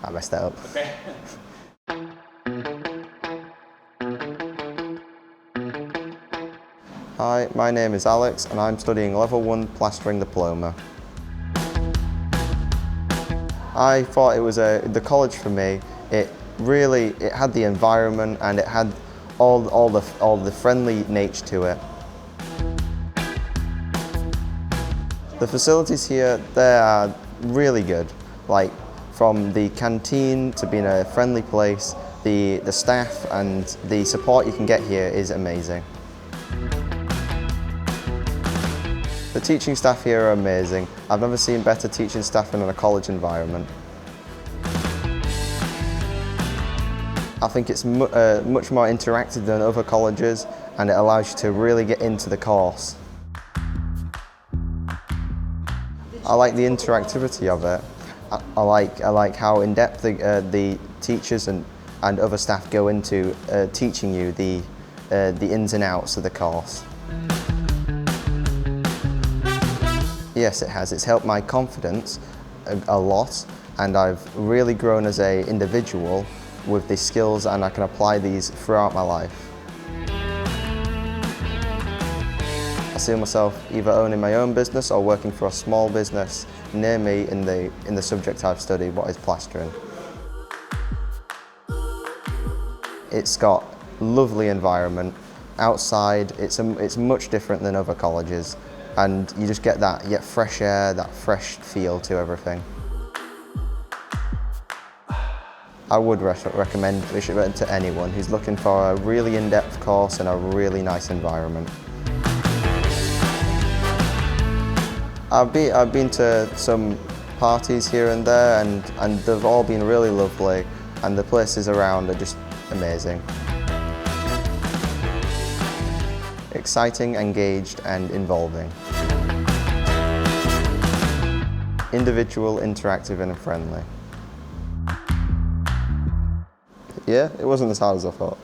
I messed that up. Okay. Hi, my name is Alex and I'm studying Level 1 Plastering Diploma. I thought it was the college for me. It had the environment and it had all the friendly nature to it. The facilities here, they are really good. Like from the canteen to being a friendly place, the staff and the support you can get here is amazing. The teaching staff here are amazing. I've never seen better teaching staff in a college environment. I think it's much more interactive than other colleges and it allows you to really get into the course. I like the interactivity of it. I like how in-depth the teachers and other staff go into teaching you the ins and outs of the course. Yes, it has. It's helped my confidence a lot and I've really grown as an individual with these skills and I can apply these throughout my life. I see myself either owning my own business or working for a small business near me in the subject I've studied, what is plastering. It's got lovely environment. Outside, it's much different than other colleges and you just get fresh air, that fresh feel to everything. I would recommend Bishop Burton to anyone who's looking for a really in-depth course and a really nice environment. I've been to some parties here and there and they've all been really lovely and the places around are just amazing. Exciting, engaged and involving. Individual, interactive and friendly. Yeah, it wasn't as hard as I thought.